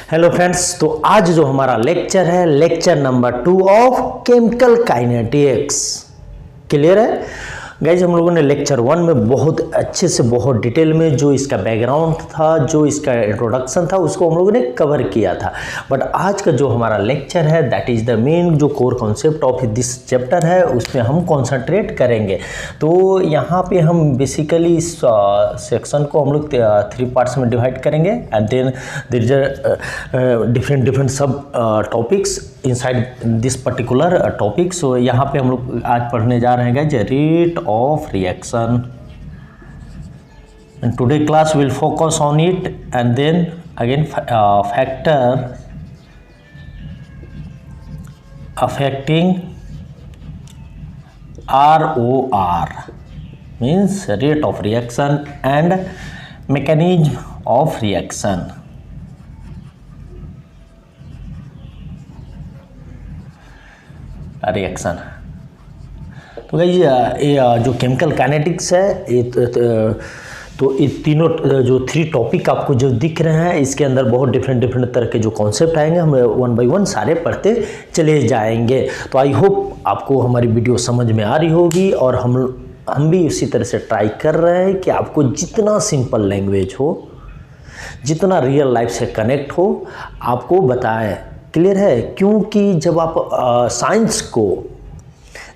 Hello friends, तो आज जो हमारा लेक्चर है lecture number 2 of chemical kinetics. Clear है गाइज? हम लोगों ने लेक्चर 1 में बहुत अच्छे से बहुत डिटेल में जो इसका बैकग्राउंड था, जो इसका इंट्रोडक्शन था, उसको हम लोगों ने कवर किया था। बट आज का जो हमारा लेक्चर है दैट इज़ द मेन जो core concept of this chapter है, उसमें हम कॉन्सेंट्रेट करेंगे। तो यहाँ पे हम बेसिकली इस सेक्शन को हम लोग 3 पार्ट्स में डिवाइड करेंगे and then there is different सब topics inside this particular topic. So यहाँ पे हम लोग आज पढ़ने जा रहे हैं rate of reaction, and today class will focus on it, and then again factor affecting ROR means rate of reaction and mechanism of reaction। Reaction तो गाइस ये जो केमिकल काइनेटिक्स है तो ये तीनों जो 3 टॉपिक आपको जो दिख रहे हैं, इसके अंदर बहुत डिफरेंट तरह के जो कॉन्सेप्ट आएंगे, हम 1 बाय 1 सारे पढ़ते चले जाएंगे। तो आई होप आपको हमारी वीडियो समझ में आ रही होगी, और हम भी उसी तरह से ट्राई कर रहे हैं कि आपको जितना सिंपल लैंग्वेज हो, जितना रियल लाइफ से कनेक्ट हो, आपको बताएं। क्लियर है? क्योंकि जब आप साइंस को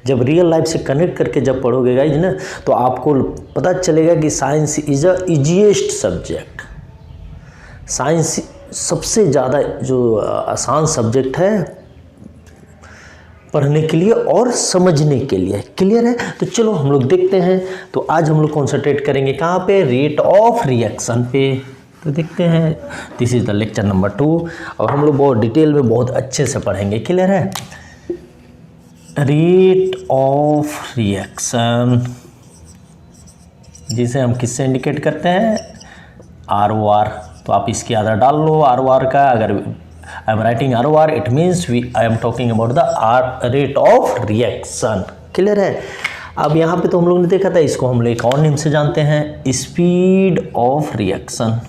जब रियल लाइफ से कनेक्ट करके जब पढ़ोगे गाइज ना, तो आपको पता चलेगा कि science is a easiest subject. Science सबसे ज़्यादा जो आसान सब्जेक्ट है पढ़ने के लिए और समझने के लिए। क्लियर है? तो चलो हम लोग देखते हैं। तो आज हम लोग कॉन्सेंट्रेट करेंगे कहाँ पे? रेट ऑफ रिएक्शन पे। तो देखते हैं, this is the lecture number 2 और हम लोग बहुत डिटेल में बहुत अच्छे से पढ़ेंगे। क्लियर है? रेट ऑफ रिएक्शन जिसे हम किससे इंडिकेट करते हैं? ROR। तो आप इसकी आधा डाल लो ROR का। अगर I am writing ROR it means I am talking about the rate of reaction. Clear है? अब यहाँ पे तो हम लोगों ने देखा था, इसको हम लोग एक और नेम से जानते हैं, स्पीड ऑफ रिएक्शन।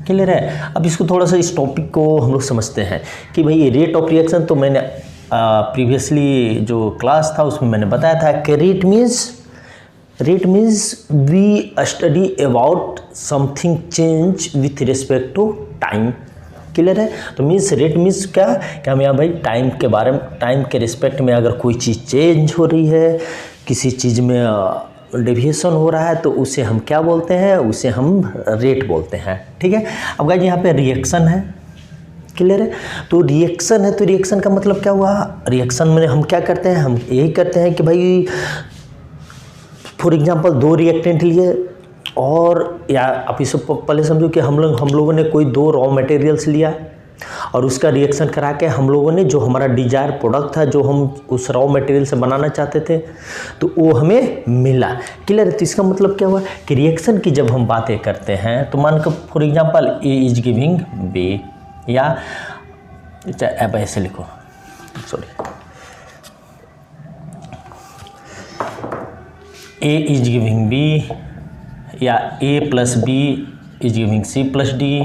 क्लियर है? अब इसको थोड़ा सा इस टॉपिक को हम लोग समझते हैं कि भाई ये रेट ऑफ रिएक्शन, तो मैंने प्रीवियसली जो क्लास था उसमें मैंने बताया था कि rate means we study about something change with respect to time. Clear है? तो मीन्स रेट मीन्स क्या कि हम यहाँ भाई टाइम के बारे में, टाइम के रिस्पेक्ट में अगर कोई चीज़ चेंज हो रही है, किसी चीज़ में डेविएशन हो रहा है, तो उसे हम क्या बोलते हैं? उसे हम रेट बोलते हैं। ठीक है? अब गाइस यहाँ पे रिएक्शन है। क्लियर है? तो रिएक्शन है, तो रिएक्शन का मतलब क्या हुआ? रिएक्शन में हम क्या करते हैं? हम यही करते हैं कि भाई फॉर एग्जांपल 2 रिएक्टेंट लिए, और या आप इसे पहले समझो कि हम लोगों ने कोई 2 रॉ मटेरियल्स लिया और उसका रिएक्शन करा के हम लोगों ने जो हमारा डिजायर प्रोडक्ट था, जो हम उस रॉ मटेरियल से बनाना चाहते थे, तो वो हमें मिला। क्लियर है? तो इसका मतलब क्या हुआ कि रिएक्शन की जब हम बातें करते हैं, तो मान कर for example A is giving B, या अब ऐसे लिखो, sorry, A is giving B, या A plus B is giving C plus D,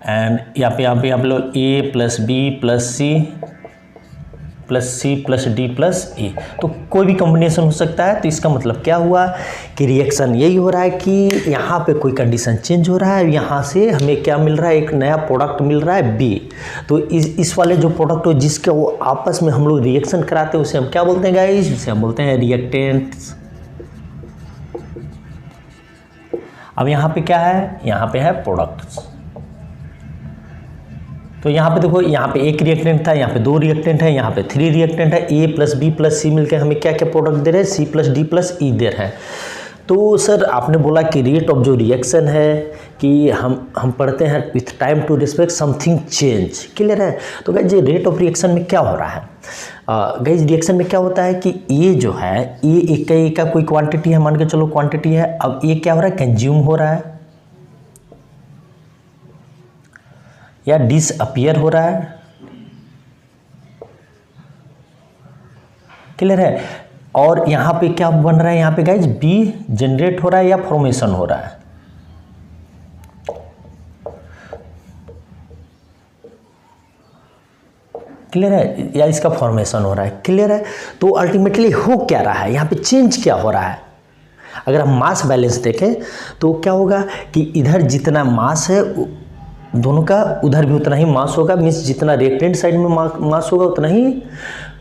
and यहाँ पे आप लोग A plus B plus C plus D plus A, तो कोई भी कॉम्बिनेशन हो सकता है। तो इसका मतलब क्या हुआ कि रिएक्शन यही हो रहा है कि यहाँ पे कोई कंडीशन चेंज हो रहा है, यहाँ से हमें क्या मिल रहा है? एक नया प्रोडक्ट मिल रहा है बी। तो इस वाले जो प्रोडक्ट हो जिसके वो आपस में हम लोग रिएक्शन कराते हैं, उसे हम क्या बोलते हैं गाइस? उसे हम बोलते हैं रिएक्टेंट्स। अब यहाँ पे क्या है? यहाँ पे है प्रोडक्ट्स। तो यहाँ पे देखो, यहाँ पे 1 रिएक्टेंट था, यहाँ पे 2 रिएक्टेंट है, यहाँ पे 3 रिएक्टेंट है। ए प्लस बी प्लस सी मिलकर हमें क्या क्या प्रोडक्ट दे रहे हैं? सी प्लस डी प्लस ई दे रहे हैं। तो सर आपने बोला कि रेट ऑफ जो रिएक्शन है कि हम पढ़ते हैं with time to respect something change. Clear है? तो गाइस ये रेट ऑफ रिएक्शन में क्या हो रहा है? गाइस रिएक्शन में क्या होता है कि ये जो है, ये एक का कोई क्वांटिटी है, मान के चलो क्वांटिटी है। अब ये क्या हो रहा है? कंज्यूम हो रहा है या डिसअपियर हो रहा है। क्लियर है? और यहाँ पे क्या बन रहा है, यहाँ पे गाइज बी जनरेट हो रहा है या फॉर्मेशन हो रहा है, क्लियर है, या इसका फॉर्मेशन हो रहा है, क्लियर है। तो अल्टीमेटली हो क्या रहा है, यहाँ पे चेंज क्या हो रहा है। अगर हम मास बैलेंस देखें तो क्या होगा कि इधर जितना मास है दोनों का उधर भी उतना ही मास होगा, मीन्स जितना रिएक्टेंट साइड में मास होगा उतना ही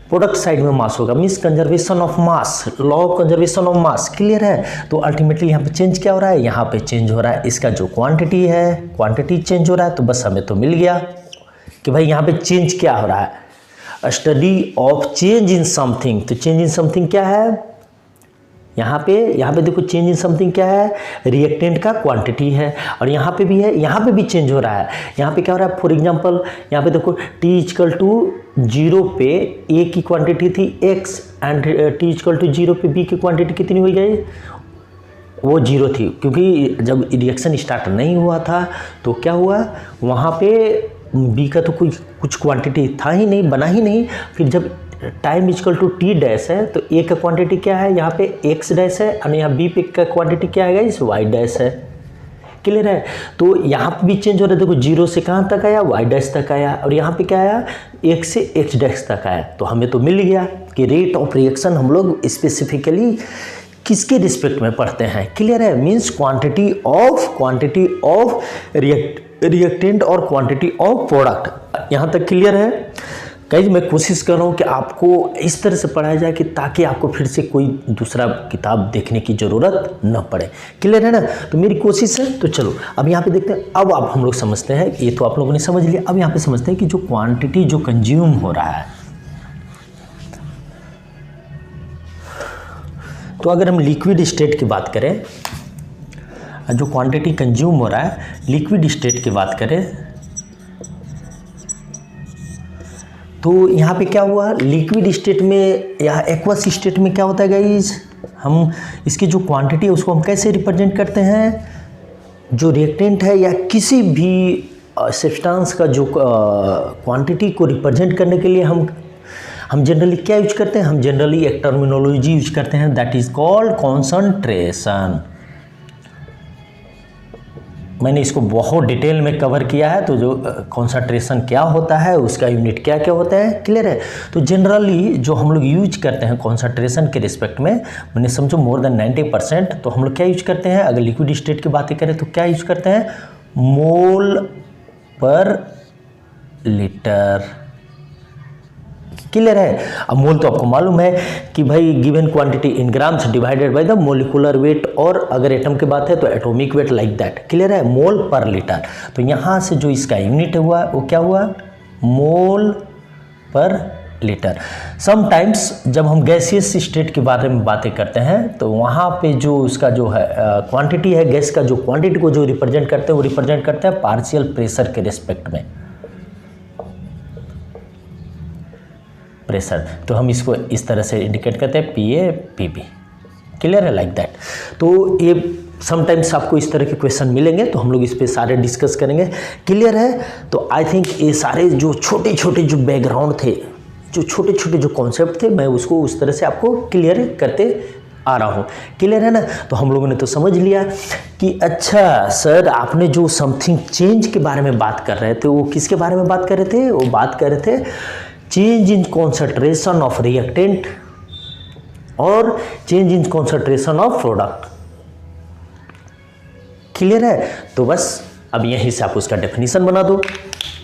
प्रोडक्ट साइड में मास होगा, means conservation of mass, law of conservation of mass, clear है। तो अल्टीमेटली यहाँ पे चेंज क्या हो रहा है, यहाँ पे चेंज हो रहा है इसका जो क्वांटिटी है, क्वांटिटी चेंज हो रहा है। तो बस हमें तो मिल गया कि भाई यहाँ पे चेंज क्या हो रहा है, study of change in something. तो चेंज इन समथिंग क्या है, यहाँ पे देखो चेंज इन समथिंग क्या है, रिएक्टेंट का क्वांटिटी है, और यहाँ पे भी है, यहाँ पे भी चेंज हो रहा है। यहाँ पे क्या हो रहा है, फॉर एग्जांपल यहाँ पे देखो t इक्वल टू 0 पे a की क्वांटिटी थी x and t equal to 0 पे b की क्वांटिटी कितनी हुई गई, वो 0 थी, क्योंकि जब रिएक्शन स्टार्ट नहीं हुआ था तो क्या हुआ, वहाँ पे b का तो कुछ क्वांटिटी था ही नहीं, बना ही नहीं। फिर जब time equal to T dash है तो ए का क्वांटिटी क्या है, यहाँ पे एक्स डैश है, और यहाँ बी पे का क्वांटिटी क्या है इस वाई डैश है, क्लियर है। तो यहाँ पे भी चेंज हो रहा है, देखो 0 से कहाँ तक आया, वाई डैश तक आया, और यहाँ पे क्या आया, एक्स से एक्स डैश तक आया। तो हमें तो मिल गया कि रेट ऑफ रिएक्शन हम लोग स्पेसिफिकली किसके रिस्पेक्ट में पढ़ते हैं, क्लियर है, मीन्स क्वांटिटी ऑफ रिएक्टेंट और क्वांटिटी ऑफ प्रोडक्ट। यहाँ तक क्लियर है गाइस। मैं कोशिश कर रहा हूँ कि आपको इस तरह से पढ़ाया जाए कि ताकि आपको फिर से कोई दूसरा किताब देखने की ज़रूरत न पड़े, क्लियर है ना। तो मेरी कोशिश है। तो चलो अब यहाँ पे देखते हैं, अब आप हम लोग समझते हैं, ये तो आप लोगों ने समझ लिया, अब यहाँ पे समझते हैं कि जो क्वांटिटी जो कंज्यूम हो रहा है, तो अगर हम लिक्विड स्टेट की बात करें, जो क्वांटिटी कंज्यूम हो रहा है लिक्विड स्टेट की बात करें, तो यहाँ पे क्या हुआ, लिक्विड स्टेट में या एक्वस स्टेट में क्या होता है गाइज, हम इसकी जो क्वांटिटी है उसको हम कैसे रिप्रेजेंट करते हैं, जो रिएक्टेंट है या किसी भी सब्सटेंस का जो क्वांटिटी को रिप्रेजेंट करने के लिए हम जनरली क्या यूज करते हैं, हम जनरली एक टर्मिनोलॉजी यूज करते हैं, दैट इज कॉल्ड कॉन्सेंट्रेशन। मैंने इसको बहुत डिटेल में कवर किया है, तो जो कॉन्सेंट्रेशन क्या होता है, उसका यूनिट क्या क्या होता है, क्लियर है। तो जनरली जो हम लोग यूज करते हैं कॉन्सेंट्रेशन के रिस्पेक्ट में, मैंने समझो मोर देन 90%, तो हम लोग क्या यूज करते हैं, अगर लिक्विड स्टेट की बातें करें तो क्या यूज करते हैं, मोल पर लीटर, क्लियर है। अब मोल तो आपको मालूम है कि भाई given quantity in grams divided by the molecular weight, और अगर एटम की बात है तो atomic weight, like that, clear है, मोल पर लीटर। तो यहाँ से जो इसका यूनिट हुआ वो क्या हुआ, मोल पर लीटर। समटाइम्स जब हम गैसियस स्टेट के बारे में बातें करते हैं तो वहाँ पे जो उसका जो है क्वांटिटी है, गैस का जो क्वांटिटी को जो रिप्रेजेंट करते हैं वो रिप्रेजेंट करते हैं पार्शियल प्रेशर के रिस्पेक्ट में, प्रेशर। तो हम इसको इस तरह से इंडिकेट करते हैं PA/PB, क्लियर है, लाइक दैट। तो ये समटाइम्स आपको इस तरह के क्वेश्चन मिलेंगे, तो हम लोग इस पे सारे डिस्कस करेंगे, क्लियर है। तो आई थिंक ये सारे जो छोटे छोटे जो बैकग्राउंड थे, जो छोटे छोटे जो कॉन्सेप्ट थे, मैं उसको उस तरह से आपको क्लियर करते आ रहा हूँ, क्लियर है ना। तो हम लोगों ने तो समझ लिया कि अच्छा सर आपने जो समथिंग चेंज के बारे में बात कर रहे थे, वो किसके बारे में बात कर रहे थे, वो बात कर रहे थे change in concentration of reactant और change in concentration of product, clear है। तो बस अब यहीं से आप उसका डेफिनेशन बना दो,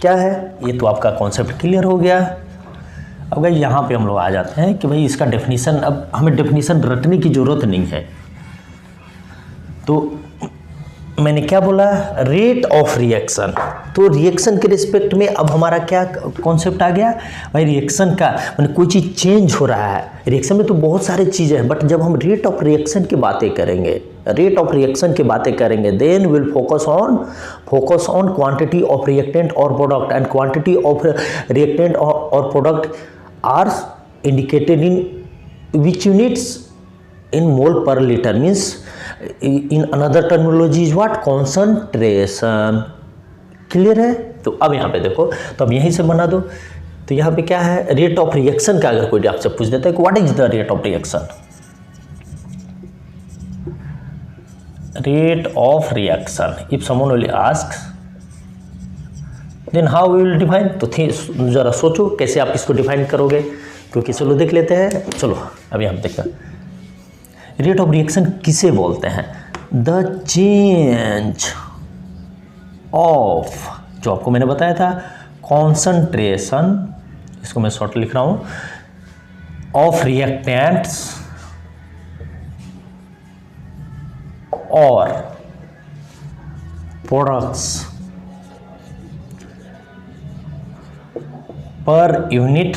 क्या है, ये तो आपका कॉन्सेप्ट क्लियर हो गया। अब भाई यहाँ पे हम लोग आ जाते हैं कि भाई इसका डेफिनेशन, अब हमें डेफिनेशन रटने की ज़रूरत नहीं है। तो मैंने क्या बोला, रेट ऑफ रिएक्शन, तो रिएक्शन के रिस्पेक्ट में अब हमारा क्या कॉन्सेप्ट आ गया भाई, रिएक्शन का मतलब कोई चीज़ चेंज हो रहा है। रिएक्शन में तो बहुत सारी चीज़ें हैं, बट जब हम रेट ऑफ रिएक्शन की बातें करेंगे, then will focus on quantity of reactant और product, and quantity of reactant और product are indicated in which units, in mole per liter, means in another terminology is what, concentration, clear है। तो अब यहाँ पे देखो, तो अब यहीं से बना दो तो यहाँ पे क्या है, रेट ऑफ रिएक्शन का अगर कोई आपसे पूछ देता है कि what is the rate of reaction, rate of reaction, if someone will ask then how we will define, तो जरा सोचो कैसे आप इसको डिफाइन करोगे, क्योंकि चलो देख लेते हैं। चलो अभी हम देखते हैं रेट ऑफ रिएक्शन किसे बोलते हैं, द चेंज ऑफ, जो आपको मैंने बताया था कॉन्सेंट्रेशन, इसको मैं शॉर्ट लिख रहा हूं, ऑफ रिएक्टेंट्स और products per unit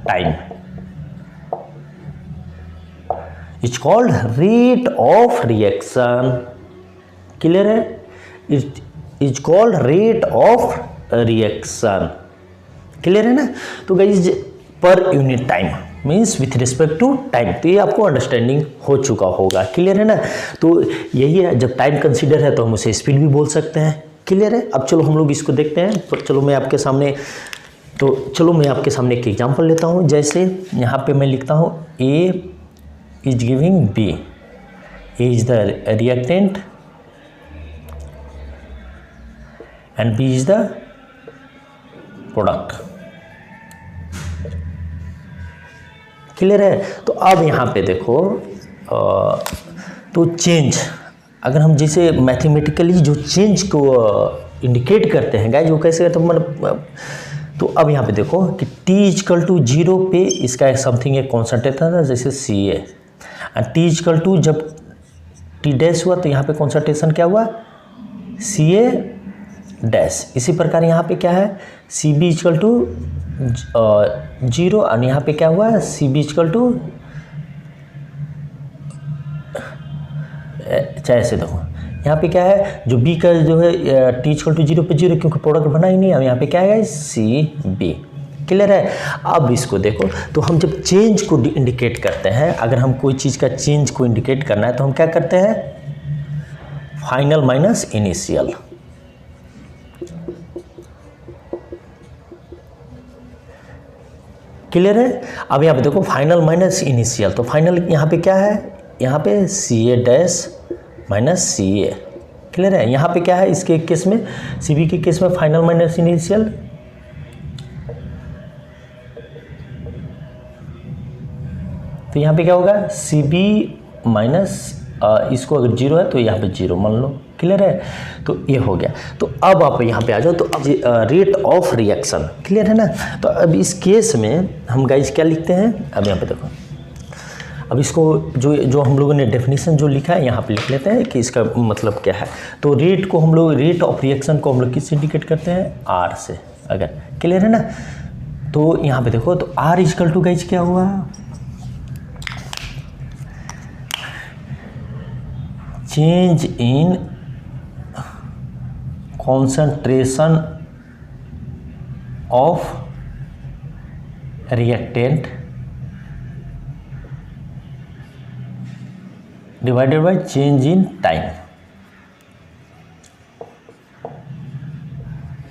time is called rate of reaction. Clear है, it is called rate of reaction. Clear है ना। तो guys per unit time means with respect to time, तो ये आपको अंडरस्टैंडिंग हो चुका होगा। क्लियर है ना। तो यही है, जब टाइम कंसीडर है तो हम उसे स्पीड भी बोल सकते हैं। क्लियर है। अब चलो हम लोग इसको देखते हैं। तो चलो मैं आपके सामने एक एग्जांपल लेता हूँ। जैसे यहाँ पे मैं लिखता हूँ A is giving B, A is the reactant and B is the product. Clear है। तो अब यहाँ पे देखो तो चेंज, अगर हम जैसे मैथमेटिकली जो चेंज को इंडिकेट करते हैं गाइस, वो कैसे करते हैं मतलब, तो अब यहाँ पे देखो कि t इक्वल टू 0 पे इसका एक समथिंग एक कॉन्सेंट्रेशन था जैसे सी ए, एंड t इक्वल टू जब t डैश हुआ तो यहाँ पे कॉन्सेंट्रेशन क्या हुआ सी ए डैश। इसी प्रकार यहाँ पे क्या है सी बी इक्वल टू 0 और यहाँ पे क्या हुआ सी बी इक्वल टू, चाहे ऐसे देखो यहाँ पे क्या है जो b का जो है t इक्वल टू 0 पे 0, क्योंकि प्रोडक्ट बना ही नहीं। अब यहाँ पे क्या है सी बी। क्लियर है। अब इसको देखो, तो हम जब चेंज को इंडिकेट करते हैं, अगर हम कोई चीज़ का चेंज को इंडिकेट करना है तो हम क्या करते हैं फाइनल माइनस इनिशियल। क्लियर है। अब यहाँ पे देखो फाइनल माइनस इनिशियल, तो फाइनल यहाँ पे क्या है, यहाँ पे सी ए डैश माइनस सी ए। क्लियर है। यहाँ पे क्या है इसके केस में, सी बी के केस में फाइनल माइनस इनिशियल, तो यहाँ पे क्या होगा सी बी माइनस इसको अगर 0 है तो यहाँ पे 0 मान लो। क्लियर है। तो ये हो गया। तो अब आप यहाँ पे आ जाओ, तो अब रेट ऑफ रिएक्शन। क्लियर है ना। तो अब इस केस में हम गाइस क्या लिखते हैं, अब यहाँ पे देखो, अब इसको जो हम लोगों ने डेफिनेशन जो लिखा है यहाँ पे लिख लेते हैं कि इसका मतलब क्या है। तो रेट को हम लोग, रेट ऑफ रिएक्शन को हम लोग किससे इंडिकेट करते हैं आर से, अगर। क्लियर है ना। तो यहाँ पे देखो, तो आर इक्वल टू गाइस क्या हुआ change in concentration of reactant divided by change in time।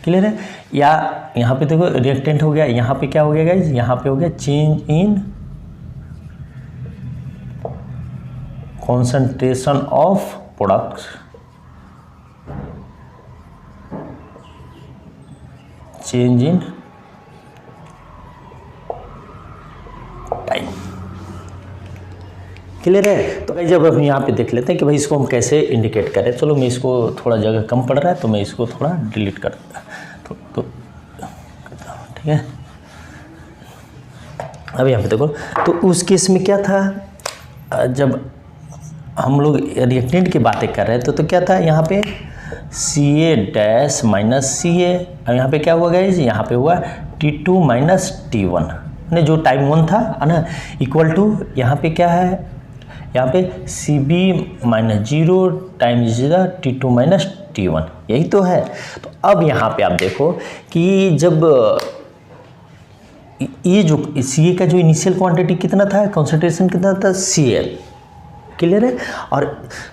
Clear है। या यहाँ पे देखो रिएक्टेंट हो गया, यहाँ पे क्या हो गया गाइस, यहाँ पे हो गया change in concentration of products change in time. Clear है। तो भाई जब हम यहाँ पे देख लेते हैं कि भाई इसको हम कैसे इंडिकेट करें। चलो मैं इसको थोड़ा जगह कम पड़ रहा है तो मैं इसको थोड़ा डिलीट कर देता तो ठीक है। अब यहाँ पे देखो, तो उस केस में क्या था, जब हम लोग रिएक्टेंट की बातें कर रहे थे तो क्या था यहाँ पे सी ए डैश माइनस सी ए। अब यहाँ पे क्या हुआ गाइस, यहाँ पे हुआ T2 माइनस T1, ने जो टाइम 1 था है ना, इक्वल टू यहाँ पे क्या है, यहाँ पे C B minus 0 time T2 minus T1, यही तो है। तो अब यहाँ पे आप देखो कि जब ये जो सी ए का जो इनिशियल क्वांटिटी कितना था, कॉन्सेंट्रेशन कितना था सी ए। क्लियर है। और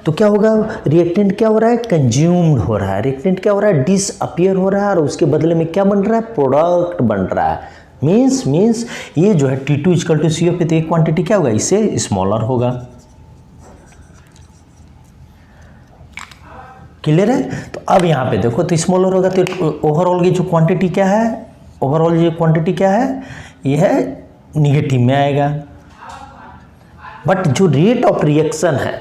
तो क्या होगा, रिएक्टेंट क्या हो रहा है, कंज्यूम्ड हो रहा है, रिएक्टेंट क्या हो रहा है, डिसअपियर हो रहा है, और उसके बदले में क्या बन रहा है, प्रोडक्ट बन रहा है। मीन्स ये जो है T2 इक्वल टू CO पे, तो ये क्वांटिटी क्या होगा, इससे स्मॉलर होगा। क्लियर है। तो अब यहाँ पे देखो, तो स्मॉलर होगा तो ओवरऑल की जो क्वांटिटी क्या है, ओवरऑल ये क्वांटिटी क्या है, ये है निगेटिव में आएगा। बट जो रेट ऑफ रिएक्शन है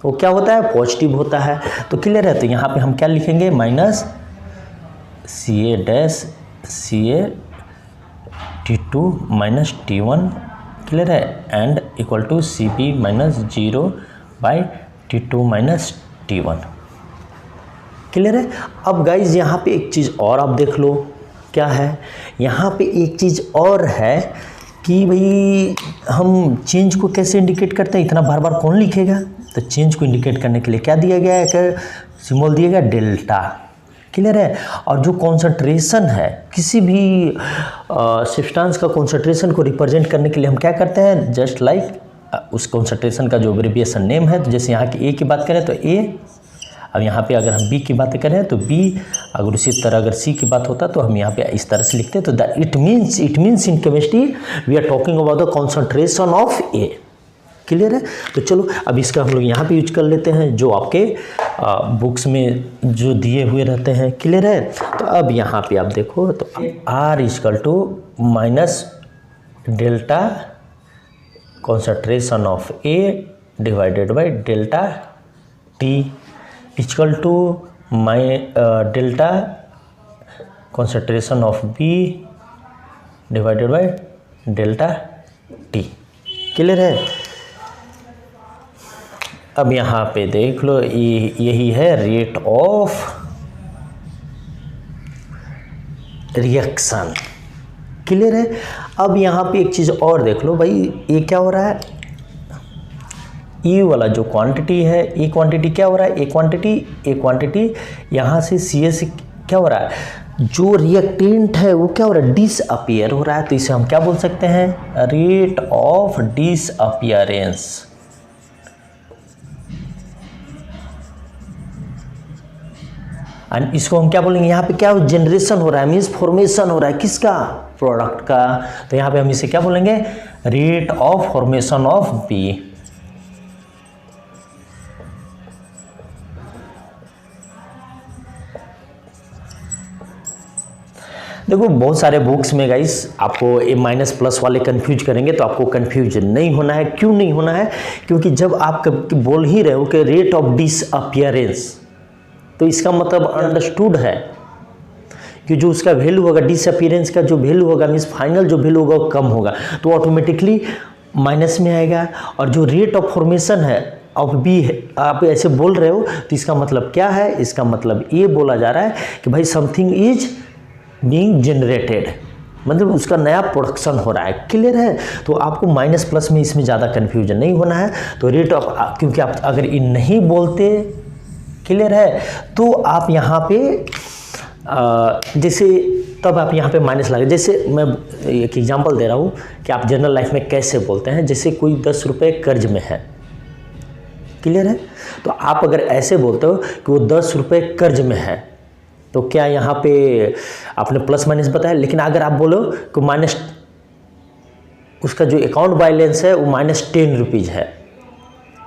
वो क्या होता है, पॉजिटिव होता है। तो क्लियर है। तो यहाँ पे हम क्या लिखेंगे, minus CA dash CA T2 minus T1, clear है, and equal to CB minus 0 by T2 minus T1, clear है। अब गाइज यहाँ पे एक चीज़ और आप देख लो, क्या है, यहाँ पे एक चीज़ और है कि भाई हम चेंज को कैसे इंडिकेट करते हैं, इतना बार बार कौन लिखेगा। तो चेंज को इंडिकेट करने के लिए क्या दिया गया है, कि सिंबल दिया गया डेल्टा, क्लियर है। और जो कॉन्सेंट्रेशन है, किसी भी सब्सटेंस का कॉन्सेंट्रेशन को रिप्रेजेंट करने के लिए हम क्या करते हैं, जस्ट लाइक उस कॉन्सेंट्रेशन का जो एब्रिविएशन नेम है। तो जैसे यहाँ की A की बात करें तो A, अब यहाँ पे अगर हम B की बात करें तो B, अगर उसी तरह अगर C की बात होता तो हम यहाँ पे इस तरह से लिखते हैं। तो it means in chemistry we are talking about the concentration of A, clear है। तो चलो अब इसका हम लोग यहाँ पे यूज कर लेते हैं, जो आपके बुक्स में जो दिए हुए रहते हैं, क्लियर है। तो अब यहाँ पे आप देखो, तो R equal to minus delta concentration of A divided by delta T equal to delta concentration of B divided by delta T, clear है। अब यहाँ पे देख लो, यही है रेट ऑफ रिएक्शन, क्लियर है। अब यहाँ पे एक चीज़ और देख लो भाई, ये क्या हो रहा है, E वाला जो क्वांटिटी है, ये क्वांटिटी क्या हो रहा है, ये क्वांटिटी यहाँ से CA से क्या हो रहा है, जो रिएक्टेंट है वो क्या हो रहा है, डिसअपियर हो रहा है। तो इसे हम क्या बोल सकते हैं, रेट ऑफ डिसअपियरेंस। एंड इसको हम क्या बोलेंगे, यहाँ पे क्या जनरेशन हो रहा है, मीन्स फॉर्मेशन हो रहा है, किसका, प्रोडक्ट का। तो यहाँ पे हम इसे क्या बोलेंगे, rate of formation of B। देखो बहुत सारे बुक्स में गाइस आपको ए माइनस प्लस वाले कंफ्यूज करेंगे, तो आपको कंफ्यूज नहीं होना है। क्यों नहीं होना है, क्योंकि जब आप बोल ही रहे हो कि रेट ऑफ डिसअपियरेंस, तो इसका मतलब अंडरस्टूड है कि जो उसका वैल्यू होगा, डिसअपियरेंस का जो वैल्यू होगा, मीन्स फाइनल जो वैल्यू होगा वो कम होगा, तो ऑटोमेटिकली माइनस में आएगा। और जो रेट ऑफ फॉर्मेशन है ऑफ बी है, आप ऐसे बोल रहे हो, तो इसका मतलब क्या है, इसका मतलब ये बोला जा रहा है कि भाई समथिंग इज बीइंग जनरेटेड, मतलब उसका नया प्रोडक्शन हो रहा है, क्लियर है। तो आपको माइनस प्लस में इसमें ज़्यादा कन्फ्यूजन नहीं होना है। तो रेट ऑफ, क्योंकि आप अगर ये नहीं बोलते, क्लियर है, तो आप यहाँ पे जैसे तब आप यहाँ पे माइनस लगे। जैसे मैं एक एग्जांपल दे रहा हूँ कि आप जनरल लाइफ में कैसे बोलते हैं। जैसे कोई 10 रुपये कर्ज में है, क्लियर है, तो आप अगर ऐसे बोलते हो कि वो 10 रुपये कर्ज में है, तो क्या यहाँ पे आपने प्लस माइनस बताया। लेकिन अगर आप बोलो कि माइनस, उसका जो अकाउंट बैलेंस है वो -10 रुपीज़ है,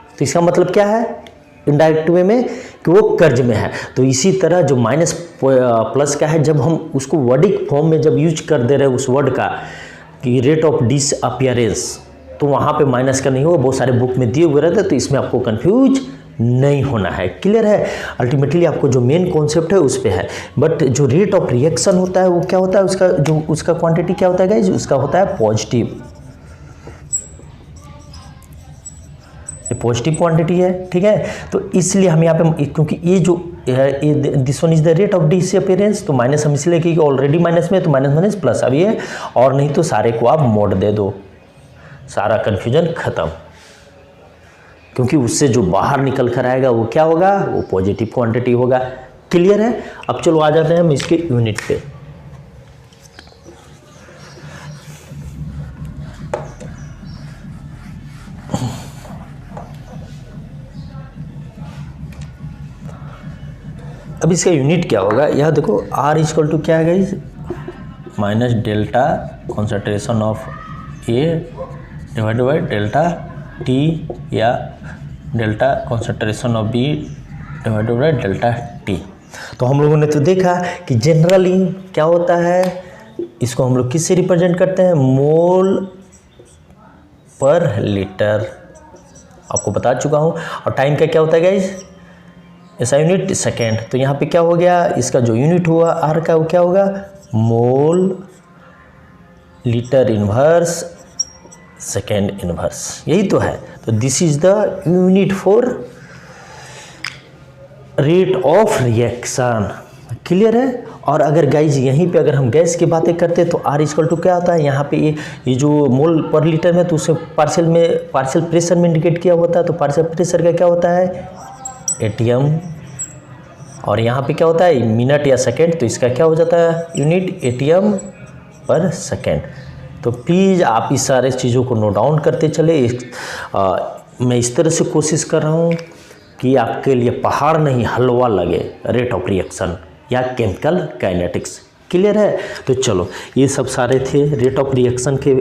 तो इसका मतलब क्या है, इनडायरेक्ट वे में कि वो कर्ज में है। तो इसी तरह जो माइनस प्लस का है, जब हम उसको वर्डिक फॉर्म में जब यूज कर दे रहे हैं उस वर्ड का कि रेट ऑफ डिसअपियरेंस, तो वहाँ पे माइनस का नहीं होगा, बहुत सारे बुक में दिए हुए रहते हैं, तो इसमें आपको कंफ्यूज नहीं होना है, क्लियर है। अल्टीमेटली आपको जो मेन कॉन्सेप्ट है उस पे है। बट जो रेट ऑफ रिएक्शन होता है वो क्या होता है, उसका जो उसका क्वांटिटी क्या होता है गाइस, उसका होता है पॉजिटिव, ये पॉजिटिव क्वांटिटी है, ठीक है। तो इसलिए हम यहाँ पे, क्योंकि ये जो this one is the rate of disappearance, तो माइनस हम इसलिए कि ऑलरेडी माइनस में, तो माइनस माइनस प्लस। अब ये और नहीं तो सारे को आप मोड़ दे दो, सारा कन्फ्यूजन खत्म, क्योंकि उससे जो बाहर निकल कर आएगा वो क्या होगा, वो पॉजिटिव क्वांटिटी होगा, क्लियर है। अब चलो आ जाते हैं हम इसके यूनिट पे। अब इसका यूनिट क्या होगा, यह देखो R इक्वल टू क्या है guys, minus delta concentration of A divide by delta T या delta concentration of B divide by delta T. तो हम लोगों ने तो देखा कि जनरली क्या होता है, इसको हम लोग किससे रिप्रेजेंट करते हैं, मोल पर लीटर, आपको बता चुका हूँ। और टाइम का क्या होता है गाइस, ऐसा यूनिट सेकेंड। तो यहाँ पे क्या हो गया, इसका जो यूनिट हुआ आर का वो क्या होगा, mole litre inverse second inverse, यही तो है। तो this is the unit for rate of reaction, clear है। और अगर गाइज यहीं पे अगर हम गैस की बातें करते हैं तो आर इक्वल टू क्या होता है, यहाँ पे ये जो मोल पर लीटर में तो उसे पार्शियल प्रेशर में इंडिकेट किया होता है। तो पार्शियल प्रेशर का क्या होता है, एटीएम, और यहाँ पे क्या होता है, मिनट या सेकेंड, तो इसका क्या हो जाता है यूनिट, एटीएम पर सेकेंड। तो प्लीज़ आप इस सारे चीज़ों को नोट डाउन करते चले। मैं इस तरह से कोशिश कर रहा हूँ कि आपके लिए पहाड़ नहीं हलवा लगे रेट ऑफ रिएक्शन या केमिकल काइनेटिक्स, क्लियर है। तो चलो ये सब सारे थे रेट ऑफ रिएक्शन के।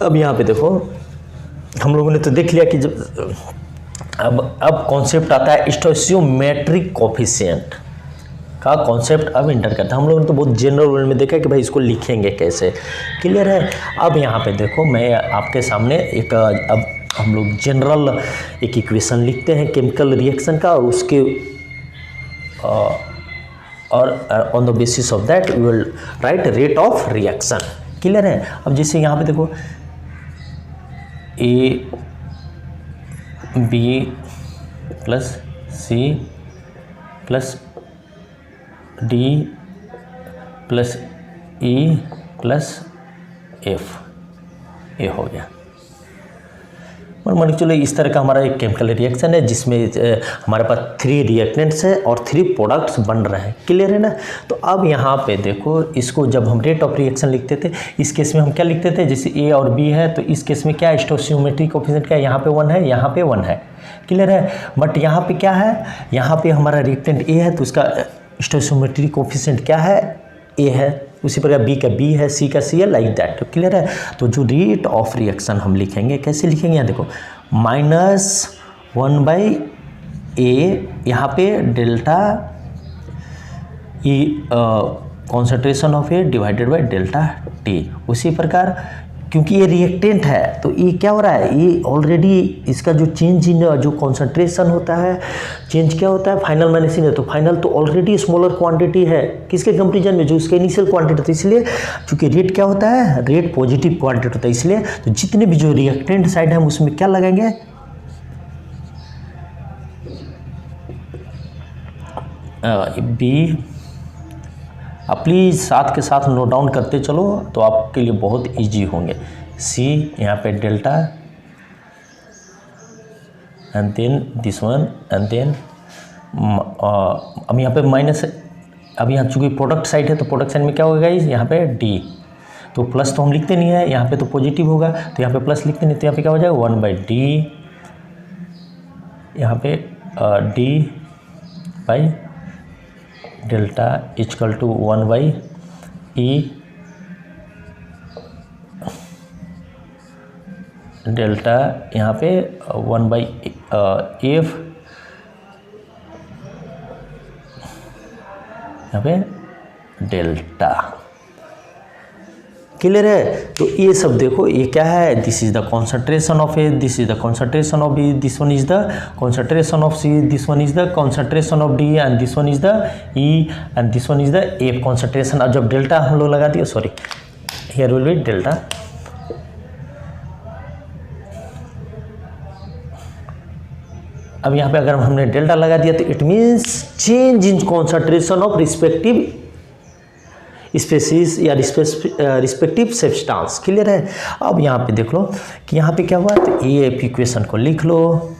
अब यहाँ पे देखो हम लोगों ने तो देख लिया कि जब अब कॉन्सेप्ट आता है स्टोइचियोमेट्रिक कोफिशिएंट का कॉन्सेप्ट अब इंटर करता है। हम लोगों ने तो बहुत जनरल वे में देखा कि भाई इसको लिखेंगे कैसे, क्लियर है। अब यहाँ पे देखो मैं आपके सामने एक अब हम लोग जनरल एक इक्वेशन लिखते हैं केमिकल रिएक्शन का, और उसके और on the basis of that we will write rate of reaction, clear है। अब जैसे यहाँ पे देखो A B plus C plus D plus E plus F, ये हो गया। मान के चलो इस तरह का हमारा एक केमिकल रिएक्शन है जिसमें हमारे पास 3 रिएक्टेंट्स हैं और 3 प्रोडक्ट्स बन रहे हैं, क्लियर है ना। तो अब यहाँ पे देखो इसको जब हम रेट ऑफ रिएक्शन लिखते थे, इस केस में हम क्या लिखते थे, जैसे ए और बी है तो इस केस में क्या स्टोइचियोमेट्रिक कोफिशिएंट क्या है, यहाँ पे 1 है, यहाँ पे 1 है, क्लियर है। बट यहाँ पे क्या है, यहाँ पे हमारा रिएक्टेंट ए है तो उसका स्टोइचियोमेट्रिक कोफिशिएंट क्या है, ए है। उसी प्रकार बी का बी है, सी का सी है, लाइक दैट, तो क्लियर है। तो जो रेट ऑफ रिएक्शन हम लिखेंगे कैसे लिखेंगे, यहाँ देखो -1/a, यहाँ पे delta E concentration of A divided by delta T. उसी प्रकार क्योंकि ये रिएक्टेंट है तो ये क्या हो रहा है, ये ऑलरेडी इसका जो चेंज इन जो कॉन्सेंट्रेशन होता है, चेंज क्या होता है फाइनल माइनस इन है, तो फाइनल तो ऑलरेडी स्मॉलर क्वांटिटी है किसके कंपेरिजन में, जो उसके इनिशियल क्वांटिटी, तो इसलिए चूंकि रेट क्या होता है, रेट पॉजिटिव क्वांटिटी होता है, इसलिए तो जितने भी जो रिएक्टेंट साइड है हम उसमें क्या लगाएंगे, बी। आप प्लीज़ साथ के साथ नोट डाउन करते चलो तो आपके लिए बहुत इजी होंगे। सी यहाँ पे delta and then this one and then अब यहाँ पे माइनस, अब यहाँ चूँकि प्रोडक्ट साइड है तो प्रोडक्ट साइड में क्या होगा गाइस, यहाँ पे डी, तो प्लस तो हम लिखते नहीं है, यहाँ पे तो पॉजिटिव होगा तो यहाँ पे प्लस लिखते नहीं, तो यहाँ पे क्या हो जाएगा 1/d, यहाँ पे D by delta equal to 1/e delta, यहाँ पे 1/f, यहाँ पे डेल्टा, क्लियर है। तो ये सब देखो ये क्या है, this is the concentration of A, this is the concentration of B, this one is the concentration of C, this one is the concentration of D and this one is the E and this one is the F concentration. अब जब delta हम लोग लगा दिए, sorry here will be delta, अब यहाँ पे अगर हमने डेल्टा लगा दिया तो it means change in concentration of respective species या रिस्पेक्टिव सब्सटेंस, क्लियर है। अब यहाँ पे देख लो कि यहाँ पे क्या हुआ, तो ये इक्वेशन को लिख लो,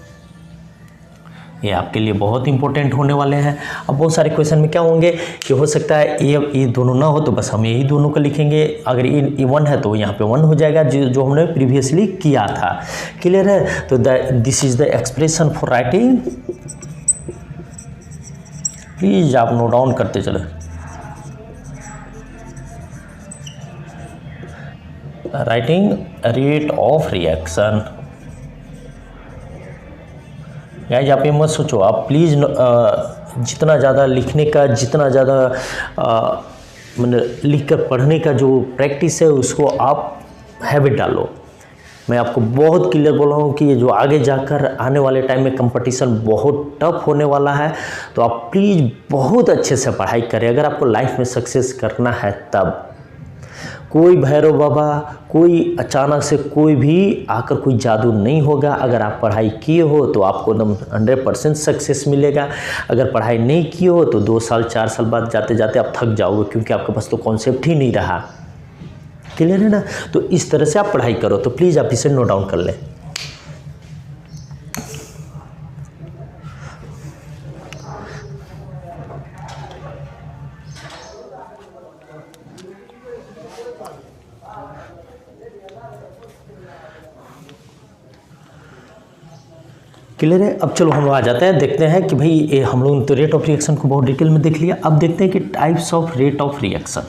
ये आपके लिए बहुत इंपॉर्टेंट होने वाले हैं। अब बहुत सारे क्वेश्चन में क्या होंगे कि हो सकता है ये दोनों ना हो तो बस हम यही दोनों को लिखेंगे, अगर ये 1 है तो यहाँ पे 1 हो जाएगा जो हमने प्रीवियसली किया था, क्लियर है। तो this is the expression for writing please आप नोट डाउन करते चले। Writing rate of reaction. Guys आप ये मत सोचो, आप प्लीज़ जितना ज़्यादा लिखने का, जितना ज़्यादा मतलब लिख कर पढ़ने का जो प्रैक्टिस है उसको आप हैबिट डालो। मैं आपको बहुत क्लियर बोल रहा हूँ कि ये जो आगे जाकर आने वाले टाइम में कंपटीशन बहुत टफ होने वाला है, तो आप प्लीज़ बहुत अच्छे से पढ़ाई करें अगर आपको लाइफ में सक्सेस करना है तब। कोई भैरव बाबा, कोई अचानक से कोई भी आकर कोई जादू नहीं होगा। अगर आप पढ़ाई किए हो तो आपको एकदम 100% सक्सेस मिलेगा। अगर पढ़ाई नहीं किए हो तो 2 साल 4 साल बाद जाते जाते आप थक जाओगे, क्योंकि आपके पास तो कॉन्सेप्ट ही नहीं रहा। क्लियर है ना? तो इस तरह से आप पढ़ाई करो। तो प्लीज़ आप इसे नोट डाउन कर लें। क्लियर है? अब चलो हम लोग आ जाते हैं, देखते हैं कि भाई ये हम लोगों ने तो रेट ऑफ रिएक्शन को बहुत डिटेल में देख लिया। अब देखते हैं कि types of rate of reaction.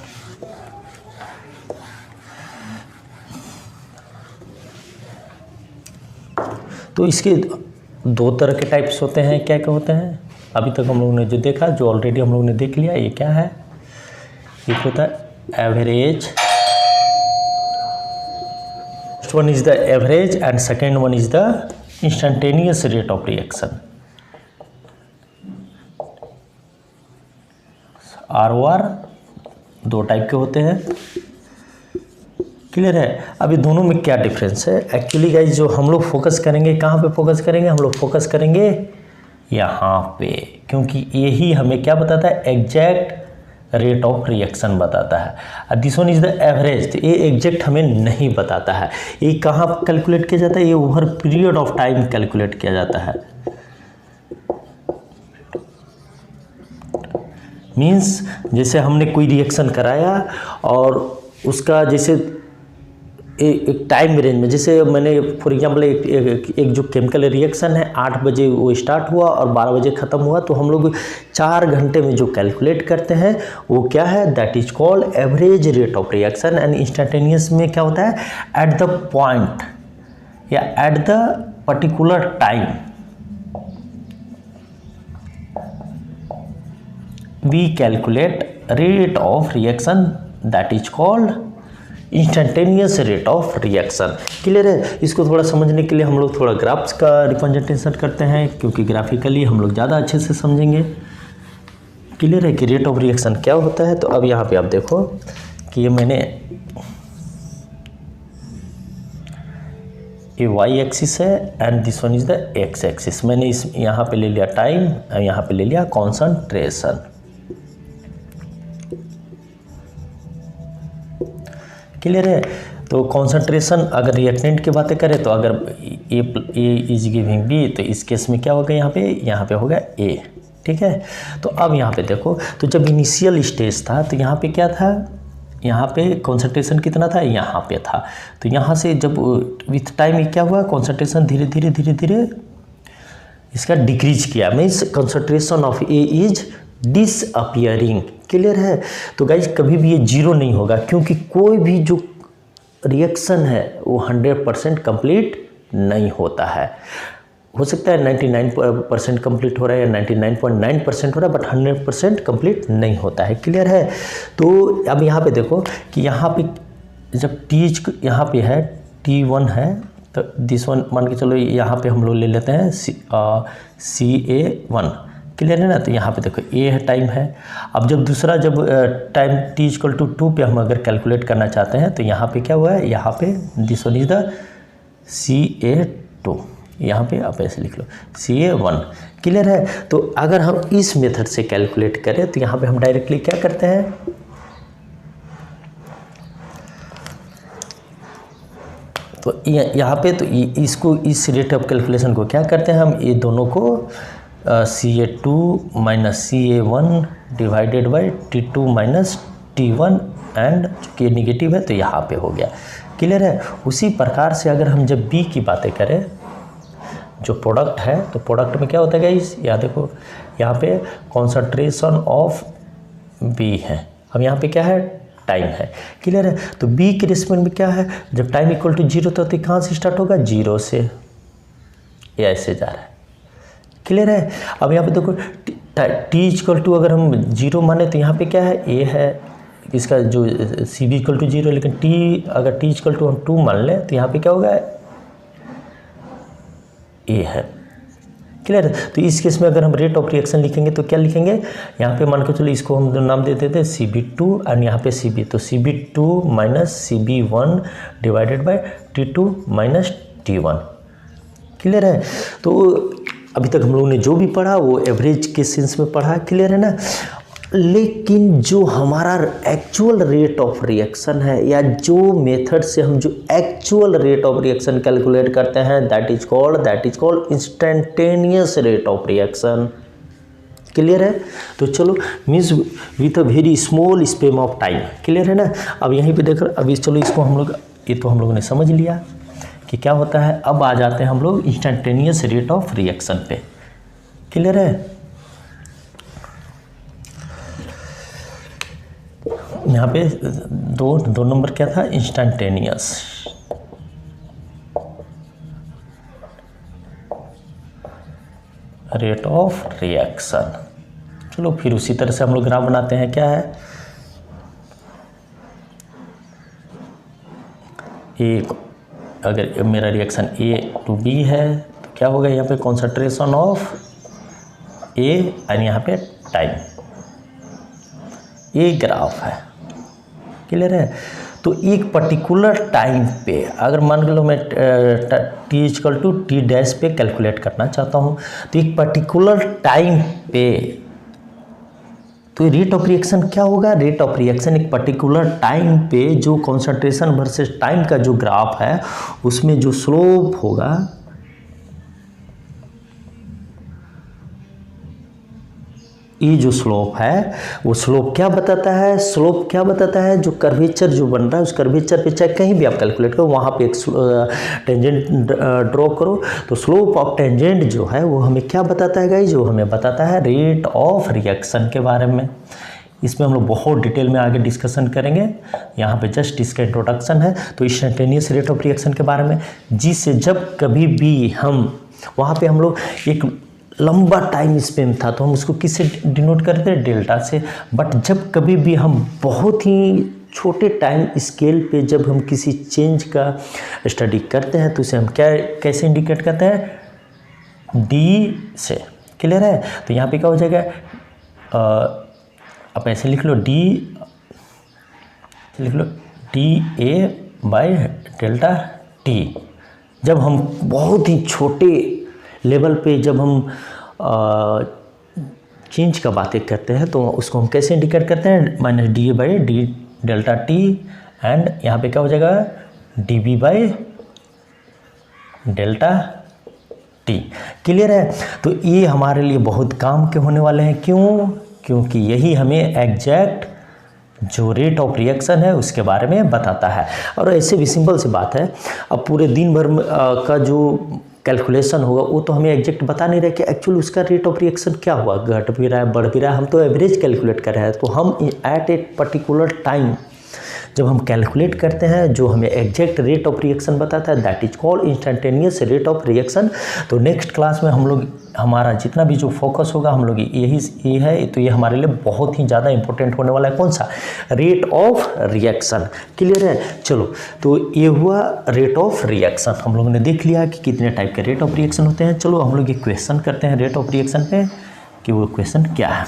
तो इसके 2 तरह के टाइप्स होते हैं। क्या क्या होते हैं? अभी तक हम लोगों ने जो देखा, जो ऑलरेडी हम लोगों ने देख लिया, ये क्या है? ये होता है average. First one is the average and second one is the instantaneous rate of reaction. ROR 2 type के होते हैं। क्लियर है? अभी दोनों में क्या डिफरेंस है? एक्चुअली गाइज जो हम लोग फोकस करेंगे, कहाँ पे फोकस करेंगे? हम लोग फोकस करेंगे यहाँ पे, क्योंकि यही हमें क्या बताता है? एग्जैक्ट रेट ऑफ रिएक्शन बताता है। This one is the average. ये एग्जैक्ट हमें नहीं बताता है। ये कहाँ कैलकुलेट किया जाता है? ये over period of time calculate किया जाता है। मीन्स जैसे हमने कोई रिएक्शन कराया और उसका जैसे एक टाइम रेंज में, जैसे मैंने फॉर एग्जांपल एक जो केमिकल रिएक्शन है 8 बजे वो स्टार्ट हुआ और 12 बजे ख़त्म हुआ, तो हम लोग 4 घंटे में जो कैलकुलेट करते हैं वो क्या है? That is called average rate of reaction. And instantaneous में क्या होता है? एट द पॉइंट या at the particular time we calculate rate of reaction, that is called instantaneous rate of reaction. Clear है? इसको थोड़ा समझने के लिए हम लोग थोड़ा ग्राफ्स का रिप्रेजेंटेशन करते हैं, क्योंकि ग्राफिकली हम लोग ज़्यादा अच्छे से समझेंगे। क्लियर है कि रेट ऑफ रिएक्शन क्या होता है? तो अब यहाँ पे आप देखो कि ये मैंने ये वाई एक्सिस है and this one is the x axis. मैंने इस यहाँ पे ले लिया टाइम और यहाँ पे ले लिया कॉन्सनट्रेशन। क्लियर है? तो कॉन्सेंट्रेशन अगर रिएक्टेंट की बातें करें तो अगर ए इज गिविंग बी, तो इस केस में क्या होगा? यहाँ पे होगा ए। ठीक है? तो अब यहाँ पे देखो, तो जब इनिशियल स्टेज था तो यहाँ पे क्या था? यहाँ पे कॉन्सेंट्रेशन कितना था? यहाँ पे था। तो यहाँ से जब विथ टाइम क्या हुआ? कॉन्सेंट्रेशन धीरे धीरे धीरे धीरे इसका डिक्रीज किया। Means concentration of A is disappearing. Clear है? तो गाइज कभी भी ये 0 नहीं होगा, क्योंकि कोई भी जो रिएक्शन है वो 100% कंप्लीट नहीं होता है। हो सकता है 99% कंप्लीट हो रहा है या 99.9% हो रहा है, बट 100% कंप्लीट नहीं होता है। क्लियर है? तो अब यहाँ पे देखो कि यहाँ पे जब टीच यहाँ पे है T1 है, तो दिस वन मान के चलो यहाँ पे हम लोग ले लेते हैं CA1। क्लियर है ना? तो यहाँ पे देखो ए है टाइम है। अब जब दूसरा जब टाइम t=2 पे हम अगर कैलकुलेट करना चाहते हैं तो यहाँ पे क्या हुआ है? यहाँ पे this one is the CA2। यहाँ पे आप ऐसे लिख लो CA1। क्लियर है? तो अगर हम इस मेथड से कैलकुलेट करें तो यहाँ पे हम डायरेक्टली क्या करते हैं? तो यहाँ पे तो इसको इस रेट ऑफ कैलकुलेशन को क्या करते हैं हम? ये दोनों को CA2 minus CA1 divided by T2 minus T1 and चूँकि निगेटिव है तो यहाँ पे हो गया। क्लियर है? उसी प्रकार से अगर हम जब B की बातें करें जो प्रोडक्ट है, तो प्रोडक्ट में क्या होता है गाइस, यहाँ देखो, यहाँ पे कॉन्सेंट्रेशन ऑफ बी है। अब यहाँ पे क्या है, टाइम है। क्लियर है। तो बी के रिस्पेक्ट में क्या है, जब टाइम इक्वल टू 0 तो कहाँ से स्टार्ट होगा, 0 से, ये ऐसे जा रहा है। क्लियर है। अब यहाँ पे देखो टी इक्वल टू अगर हम 0 माने तो यहाँ पे क्या है, ए है, इसका जो सी बी इक्वल टू 0, लेकिन टी अगर टी इक्वल टू हम 2 मान लें तो यहाँ पे क्या होगा, ए है। क्लियर है। तो इस केस में अगर हम रेट ऑफ रिएक्शन लिखेंगे तो क्या लिखेंगे, यहाँ पे मान के चलो इसको हम नाम देते थे CB2 और यहाँ पे CB, तो CB2 minus CB1 divided by T2 minus T1। Clear है। तो अभी तक हम लोगों ने जो भी पढ़ा वो एवरेज के सेंस में पढ़ा। क्लियर है ना। लेकिन जो हमारा एक्चुअल रेट ऑफ रिएक्शन है, या जो मेथड से हम जो actual rate of reaction calculate करते हैं, that is called instantaneous rate of reaction. Clear है। तो चलो, means with a very small spam of time. Clear है ना। अब यहीं पे देख, अभी चलो इसको हम लोग, ये तो हम लोगों ने समझ लिया कि क्या होता है। अब आ जाते हैं हम लोग इंस्टेंटेनियस रेट ऑफ रिएक्शन पे। क्लियर है। यहाँ पे दो नंबर क्या था, इंस्टेंटेनियस रेट ऑफ रिएक्शन। चलो फिर उसी तरह से हम लोग ग्राफ बनाते हैं। क्या है, ए, अगर मेरा रिएक्शन A to B है तो क्या होगा, यहाँ पे कॉन्सेंट्रेशन ऑफ A और यहाँ पे टाइम, ये ग्राफ है। क्लियर है। तो एक पर्टिकुलर टाइम पे अगर मान लो मैं T equal to T dash पे कैलकुलेट करना चाहता हूँ, तो एक पर्टिकुलर टाइम पे तो रेट ऑफ रिएक्शन क्या होगा, रेट ऑफ रिएक्शन एक पर्टिकुलर टाइम पे जो कॉन्सेंट्रेशन वर्सेस टाइम का जो ग्राफ है उसमें जो स्लोप होगा, ये जो स्लोप है वो स्लोप क्या बताता है, स्लोप क्या बताता है, जो कर्वेचर जो बन रहा है उस कर्वेचर पे चाहे कहीं भी आप कैलकुलेट करो, वहाँ पे एक टेंजेंट ड्रॉ करो, तो स्लोप ऑफ टेंजेंट जो है वो हमें क्या बताता है गाइस, जो हमें बताता है रेट ऑफ रिएक्शन के बारे में। इसमें हम लोग बहुत डिटेल में आगे डिस्कशन करेंगे, यहाँ पे जस्ट इसका इंट्रोडक्शन है। तो इंस्टेंटेनियस रेट ऑफ रिएक्शन के बारे में, जिससे जब कभी भी हम वहाँ पे हम लोग एक लंबा टाइम स्पेन था तो हम उसको किससे डिनोट करते हैं, डेल्टा से। बट जब कभी भी हम बहुत ही छोटे टाइम स्केल पे जब हम किसी चेंज का स्टडी करते हैं तो उसे हम क्या कैसे इंडिकेट करते हैं, डी से। क्लियर है। तो यहाँ पे क्या हो जाएगा, आप ऐसे लिख लो D A by delta T. जब हम बहुत ही छोटे लेवल पे जब हम चेंज का बातें करते हैं तो उसको हम कैसे इंडिकेट करते हैं, minus D A by D delta T, and यहाँ पे क्या हो जाएगा D B by delta T. Clear है। तो ये हमारे लिए बहुत काम के होने वाले हैं। क्यों, क्योंकि यही हमें एग्जैक्ट जो रेट ऑफ रिएक्शन है उसके बारे में बताता है। और ऐसे भी सिंपल सी बात है, अब पूरे दिन भर का जो कैलकुलेशन होगा वो तो हमें एग्जैक्ट बता नहीं रहे कि एक्चुअली उसका रेट ऑफ रिएक्शन क्या हुआ, घट भी रहा है बढ़ भी रहा है, हम तो एवरेज कैलकुलेट कर रहे हैं। तो हम एट ए पर्टिकुलर टाइम जब हम कैलकुलेट करते हैं जो हमें एग्जैक्ट रेट ऑफ रिएक्शन बताता है, that is called instantaneous rate of reaction. तो नेक्स्ट क्लास में हम लोग हमारा जितना भी जो फोकस होगा हम लोग ये है, तो ये हमारे लिए बहुत ही ज़्यादा इंपॉर्टेंट होने वाला है। कौन सा, रेट ऑफ रिएक्शन। क्लियर है। चलो, तो ये हुआ रेट ऑफ रिएक्शन। हम लोगों ने देख लिया कि कितने टाइप के रेट ऑफ रिएक्शन होते हैं। चलो हम लोग ये क्वेश्चन करते हैं रेट ऑफ रिएक्शन पे कि वो क्वेश्चन क्या है।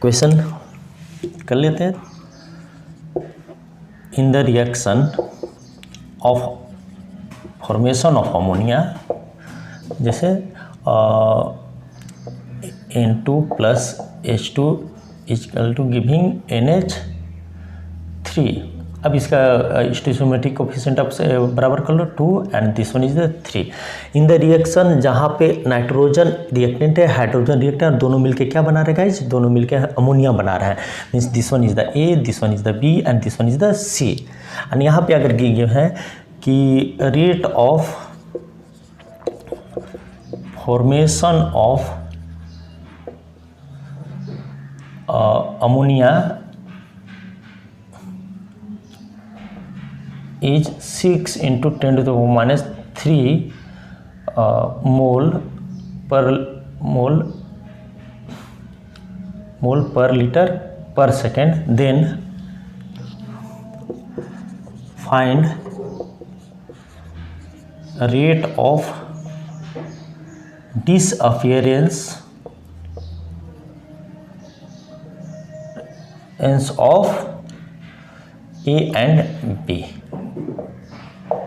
क्वेश्चन कर लेते हैं। In the reaction of formation of ammonia, जैसे N2 plus H2 equal to giving NH3। अब इसका स्टोइचियोमेट्रिक कोफिशिएंट आप से बराबर कर लो 2 and this one is the 3। In the reaction जहाँ पे नाइट्रोजन रिएक्टेंट है, हाइड्रोजन रिएक्टेंट, दोनों मिलके क्या बना रहे हैं गाइस, दोनों मिलके अमोनिया बना रहे हैं। Means this one is the A, this one is the B and this one is the C। And यहाँ पे अगर गिवन है कि rate of formation of ammonia is 6 × 10⁻³ mole per litre per second, then find rate of disappearance of A and B.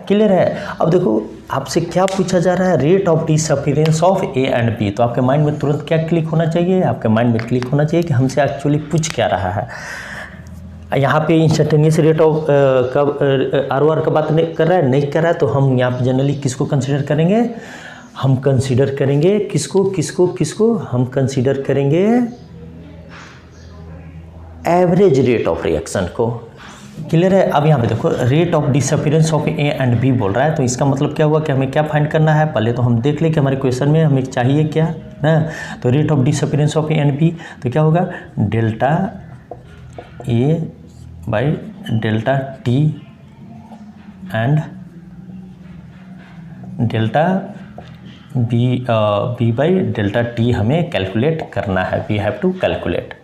Clear है? अब देखो आपसे क्या पूछा जा रहा है, rate of disappearance of A and B. तो आपके माइंड में तुरंत क्या क्लिक होना चाहिए, आपके माइंड में क्लिक होना चाहिए कि हमसे एक्चुअली पूछ क्या रहा है। यहाँ पे इंस्टेंटेनियस रेट ऑफ आर का बात नहीं कर रहा है, नहीं कर रहा है, तो हम यहाँ पे जनरली किसको कंसिडर करेंगे, हम कंसिडर करेंगे किसको हम कंसिडर करेंगे एवरेज रेट ऑफ रिएक्शन को। क्लियर है? अब यहाँ पे देखो rate of disappearance of A and B बोल रहा है, तो इसका मतलब क्या हुआ कि हमें क्या फाइंड करना है। पहले तो हम देख लें कि हमारे क्वेश्चन में हमें चाहिए क्या ना। तो rate of disappearance of A and B तो क्या होगा, delta A by delta T and delta B by delta T हमें कैलकुलेट करना है। We have to calculate.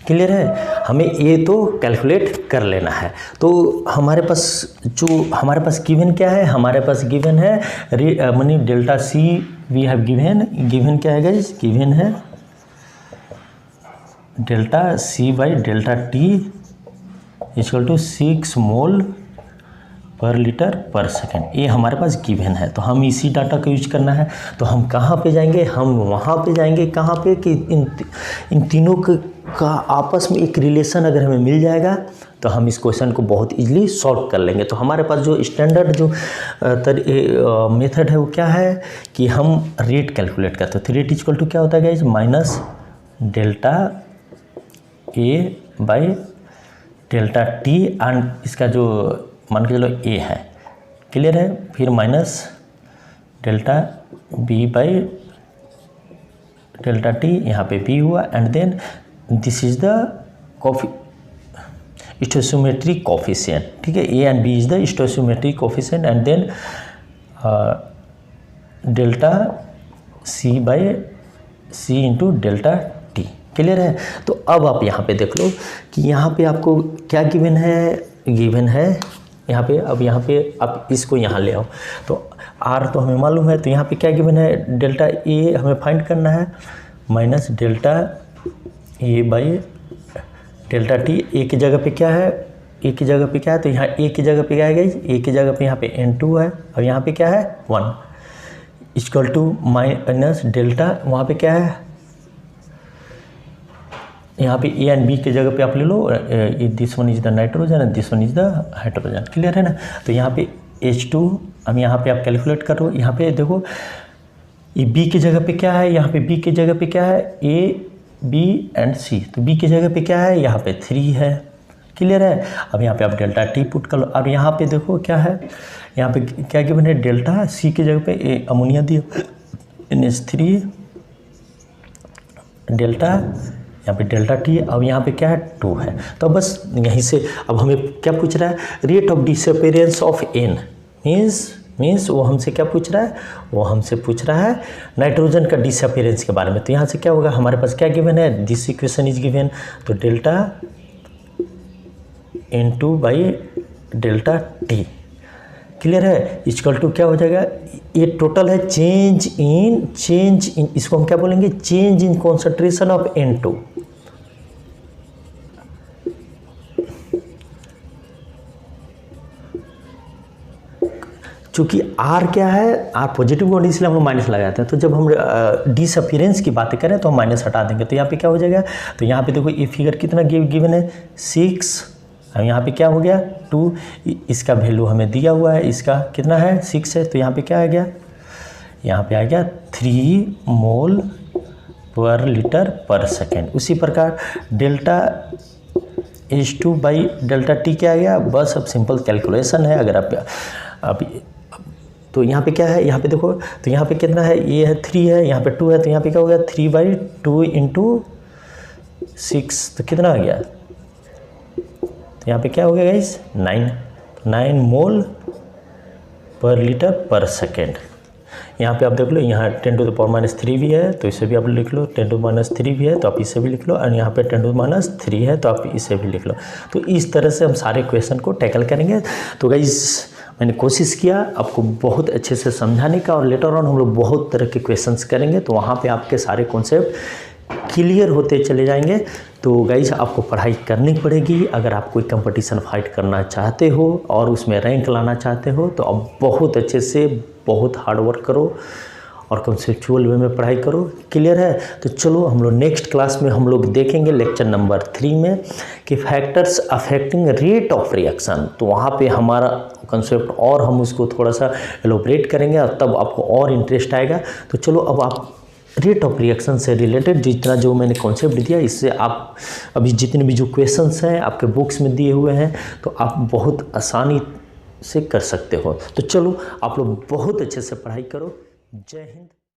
Clear है? हमें ये तो कैलकुलेट कर लेना है। तो हमारे पास गिवन क्या है, हमारे पास गिवन है मनी delta C we have given क्या है गाइस, गिवन है delta C by delta T equal to 6 mole per litre per second. ये हमारे पास गिवन है, तो हम इसी डाटा को यूज करना है। तो हम कहाँ पे जाएंगे, हम वहाँ पे जाएंगे कहाँ पे कि इन तीनों का आपस में एक रिलेशन अगर हमें मिल जाएगा तो हम इस क्वेश्चन को बहुत इजीली सॉल्व कर लेंगे। तो हमारे पास जो स्टैंडर्ड जो मेथड है वो क्या है कि हम रेट कैलकुलेट करते हैं। तो रेट इक्वल टू क्या होता है guys, minus delta A by delta T and इसका जो मान के चलो ए है। क्लियर है? फिर minus delta B by delta T, यहाँ पे बी हुआ, and then this is the stoichiometric coefficient. ठीक है, A and B is the stoichiometric coefficient, and then delta C by C into delta T. Clear है? तो अब आप यहाँ पे देख लो कि यहाँ पे आपको क्या गिवन है यहाँ पे। अब यहाँ पे आप इसको यहाँ ले आओ, तो आर तो हमें मालूम है, तो यहाँ पे क्या गिवन है, डेल्टा ए हमें फाइंड करना है, minus delta A by delta T. A की जगह पे क्या है, तो यहाँ ए की जगह पे क्या है गाइस, ए की जगह पे यहाँ पे N2 है, और यहाँ पे क्या है 1 इक्वल टू माइनस डेल्टा, वहाँ पे क्या है, यहाँ पे ए एंड बी की जगह पे आप ले लो, this one is the nitrogen and this one is the hydrogen. Clear है ना? तो यहाँ पे H2, अब यहाँ पे आप कैलकुलेट करो। यहाँ पे देखो ये बी की जगह पे क्या है, यहाँ पे बी की जगह पे क्या है, ए बी एंड सी। तो बी की जगह पे क्या है, यहाँ पे 3 है। क्लियर है? अब यहाँ पे आप डेल्टा टी पुट कर लो। अब यहाँ पे देखो क्या है, यहाँ पे क्या गिवन है, डेल्टा सी की जगह पे अमोनिया दिया NH3 डेल्टा, यहाँ पे डेल्टा टी। अब यहाँ पे क्या है 2 है। तो बस यहीं से अब हमें क्या पूछ रहा है, rate of disappearance of N means वो हमसे क्या पूछ रहा है, वो हमसे पूछ रहा है नाइट्रोजन का डिसअपियरेंस के बारे में। तो यहाँ से क्या होगा, हमारे पास क्या गिवन है, दिस इक्वेशन इज गिवन, तो delta N2 by delta T. Clear है? इक्वल टू क्या हो जाएगा, ये टोटल है चेंज इन इसको हम क्या बोलेंगे, change in concentration of N2। चूँकि R क्या है, R पॉजिटिव होने इसलिए हम माइनस लगाते हैं। तो जब हम डिसअपियरेंस की बातें करें तो हम माइनस हटा देंगे। तो यहाँ पे क्या हो जाएगा, तो यहाँ पे देखो ये फिगर कितना गिवन है 6, अब यहाँ पे क्या हो गया 2, इसका वैल्यू हमें दिया हुआ है, इसका कितना है 6 है। तो यहाँ पे क्या आ गया, यहाँ पे आ गया 3 मोल पर लीटर पर सेकेंड। उसी प्रकार delta H two by delta T क्या आ गया, बस अब सिंपल कैलकुलेशन है। अगर आप तो यहाँ पे क्या है, यहाँ पे देखो तो यहाँ पे कितना है, ये है 3 है, यहाँ पे 2 है, तो यहाँ पे क्या हो गया 3/2 इंटू 6, तो कितना आ गया, तो यहाँ पे क्या हो गया गाइस 9 मोल पर लीटर पर सेकेंड। यहाँ पे आप देख लो, यहाँ 10⁻³ भी है तो इसे भी आप लिख लो, 10⁻³ भी है तो आप इसे भी लिख लो, और यहाँ पे 10⁻³ है तो आप इसे भी लिख लो। तो इस तरह से हम सारे क्वेश्चन को टैकल करेंगे। तो गाइस मैंने कोशिश किया आपको बहुत अच्छे से समझाने का, और लेटर ऑन हम लोग बहुत तरह के क्वेश्चंस करेंगे, तो वहाँ पे आपके सारे कॉन्सेप्ट क्लियर होते चले जाएंगे। तो गाइस आपको पढ़ाई करनी पड़ेगी। अगर आप कोई कंपटीशन फाइट करना चाहते हो और उसमें रैंक लाना चाहते हो तो आप बहुत अच्छे से बहुत हार्ड वर्क करो और कंसेप्चुअल वे में पढ़ाई करो। क्लियर है? तो चलो हम लोग नेक्स्ट क्लास में हम लोग देखेंगे लेक्चर नंबर 3 में कि factors affecting rate of reaction. तो वहाँ पे हमारा कंसेप्ट और हम उसको थोड़ा सा एलोबरेट करेंगे और तब आपको और इंटरेस्ट आएगा। तो चलो अब आप रेट ऑफ रिएक्शन से रिलेटेड जितना जो मैंने कॉन्सेप्ट दिया, इससे आप अभी जितने भी जो क्वेश्चंस हैं आपके बुक्स में दिए हुए हैं तो आप बहुत आसानी से कर सकते हो। तो चलो आप लोग बहुत अच्छे से पढ़ाई करो। जय हिंद।